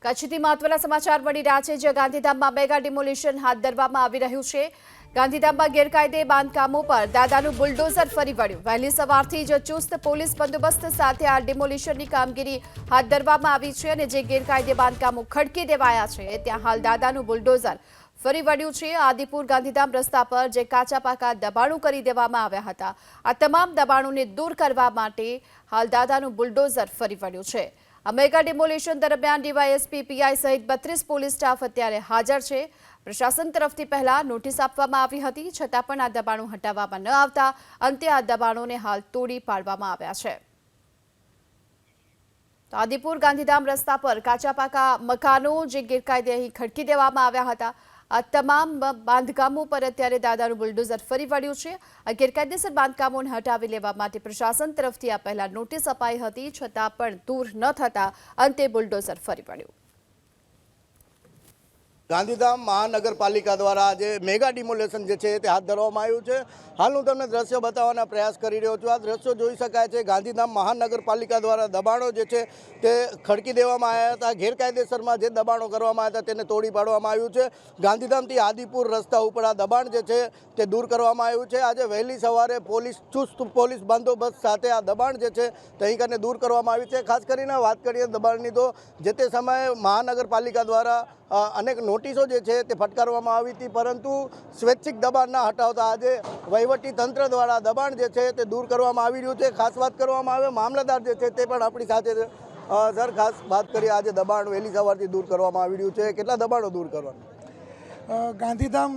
કચ્છથી મહત્વના સમાચાર મળી રહ્યા છે, જે ગાંધીધામમાં મેગા ડિમોલિશન હાથ ધરવામાં આવી રહ્યું છે। ગાંધીધામમાં ગેરકાયદે બાંધકામો પર દાદાનું બુલડોઝર ફરી વળ્યું। વહેલી સવારથી જ ચુસ્ત પોલીસ બંદોબસ્ત સાથે આ ડિમોલિશનની કામગીરી હાથ ધરવામાં આવી છે અને જે ગેરકાયદે બાંધકામો ખડકી દેવાયા છે ત્યાં હાલ દાદાનું બુલડોઝર ફરી વળ્યું છે। આદિપુર ગાંધીધામ રસ્તા પર જે કાચા પાકા દબાણો કરી દેવામાં આવ્યા હતા, આ તમામ દબાણોને દૂર કરવા માટે હાલ દાદાનું બુલડોઝર ફરી વળ્યું છે। આ મેગા ડિમોલિશન દરમિયાન ડીવાયએસપી પીઆઈ સહિત 32 પોલીસ સ્ટાફ અત્યારે હાજર છે। પ્રશાસન તરફથી પહેલા નોટિસ આપવામાં આવી હતી, છતાં પણ આ દબાણો હટાવવામાં ન આવતા અંતે આ દબાણોને હાલ તોડી પાડવામાં આવ્યા છે। તો આદિપુર ગાંધીધામ રસ્તા પર કાચા પાકા મકાનો જે ગેરકાયદે અહીં ખડકી દેવામાં આવ્યા હતા, આ તમામ બાંધકામો પર અત્યારે દાદાનું બુલડોઝર ફરી વળ્યું છે। આ ગેરકાયદેસર બાંધકામોને હટાવી લેવા માટે પ્રશાસન તરફથી આ પહેલા નોટિસ અપાઈ હતી, છતાં પણ દૂર ન થતા અંતે બુલડોઝર ફરી વળ્યું। ગાંધીધામ મહાનગરપાલિકા દ્વારા જે મેગા ડિમોલેશન જે છે તે હાથ ધરવામાં આવ્યું છે। હાલ હું તમને દ્રશ્યો બતાવવાના પ્રયાસ કરી રહ્યો છું। આ દ્રશ્યો જોઈ શકાય છે, ગાંધીધામ મહાનગરપાલિકા દ્વારા દબાણો જે છે તે ખડકી દેવામાં આવ્યા હતા। ગેરકાયદેસરમાં જે દબાણો કરવામાં આવ્યા હતા તેને તોડી પાડવામાં આવ્યું છે। ગાંધીધામથી આદિપુર રસ્તા ઉપર આ દબાણ જે છે તે દૂર કરવામાં આવ્યું છે। આજે વહેલી સવારે ચુસ્ત પોલીસ બંદોબસ્ત સાથે આ દબાણ જે છે તે અહીં કરીને દૂર કરવામાં આવ્યું છે। ખાસ કરીને વાત કરીએ દબાણની, તો જે તે સમયે મહાનગરપાલિકા દ્વારા અનેક નોટિસો જે છે તે ફટકારવામાં આવી હતી, પરંતુ સ્વૈચ્છિક દબાણ ના હટાવતા આજે વહીવટી તંત્ર દ્વારા દબાણ જે છે તે દૂર કરવામાં આવી રહ્યું છે। ખાસ વાત કરવામાં આવે મામલતદાર જે છે તે પણ આપણી સાથે છે। સર, ખાસ વાત કરીએ, આજે દબાણ વહેલી સવારથી દૂર કરવામાં આવી રહ્યું છે, કેટલા દબાણો દૂર કરવાના? ગાંધીધામ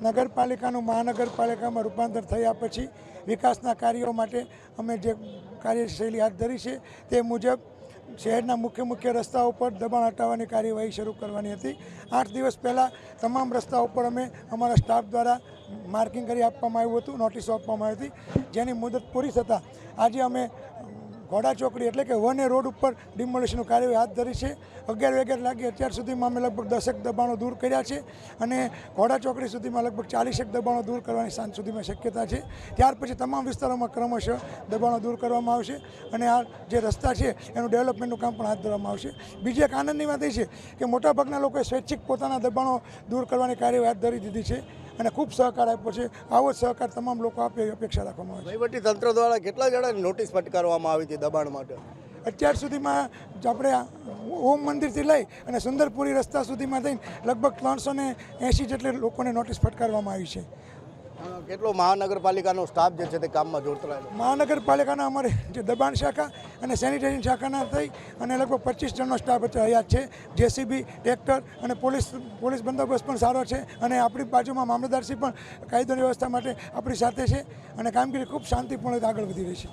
નગરપાલિકાનું મહાનગરપાલિકામાં રૂપાંતર થયા પછી વિકાસના કાર્યો માટે અમે જે કાર્યશૈલી હાથ ધરી છે તે મુજબ શહેરના મુખ્ય રસ્તાઓ પર દબાણ હટાવવાની કાર્યવાહી શરૂ કરવાની હતી। 8 દિવસ પહેલાં તમામ રસ્તાઓ પર અમે અમારા સ્ટાફ દ્વારા માર્કિંગ કરી આપવામાં આવ્યું હતું, નોટિસો આપવામાં આવી હતી, જેની મુદત પૂરી થતાં આજે અમે ઘોડા ચોકડી એટલે કે વન એ રોડ ઉપર ડિમોલિશનનું કાર્યવાહી હાથ ધરી છે। 11 વાગે અત્યાર સુધીમાં અમે લગભગ 10 દબાણો દૂર કર્યા છે અને ઘોડા ચોકડી સુધીમાં લગભગ 40 દબાણો દૂર કરવાની સાંજ સુધીમાં શક્યતા છે। ત્યાર પછી તમામ વિસ્તારોમાં ક્રમશઃ દબાણો દૂર કરવામાં આવશે અને આ જે રસ્તા છે એનું ડેવલપમેન્ટનું કામ પણ હાથ ધરવામાં આવશે। બીજી એક આનંદની વાત એ છે કે મોટાભાગના લોકોએ સ્વૈચ્છિક પોતાના દબાણો દૂર કરવાની કાર્યવાહી હાથ ધરી દીધી છે અને ખૂબ સહકાર આપ્યો છે। આવો જ સહકાર તમામ લોકો આપે એવી અપેક્ષા રાખવામાં આવે છે। વહીવટી તંત્ર દ્વારા કેટલા જણાની નોટિસ ફટકારવામાં આવી હતી દબાણ માટે? અત્યાર સુધીમાં આપણે ઓમ મંદિરથી લઈ અને સુંદરપુરી રસ્તા સુધીમાં થઈને લગભગ 380 જેટલી લોકોને નોટિસ ફટકારવામાં આવી છે। કેટલો મહાનગરપાલિકાનો સ્ટાફ જે છે તે કામમાં જોડાયેલો? મહાનગરપાલિકાના અમારે જે દબાણ શાખા અને સેનિટેશન શાખાના થઈ અને લગભગ 25 જણનો સ્ટાફ અત્યારે હયાત છે। જેસીબી, ટ્રેક્ટર અને પોલીસ બંદોબસ્ત પણ સારો છે અને આપણી બાજુમાં મામલતદારશ્રી પણ કાયદોની વ્યવસ્થા માટે આપણી સાથે છે અને કામગીરી ખૂબ શાંતિપૂર્ણ આગળ વધી રહી છે।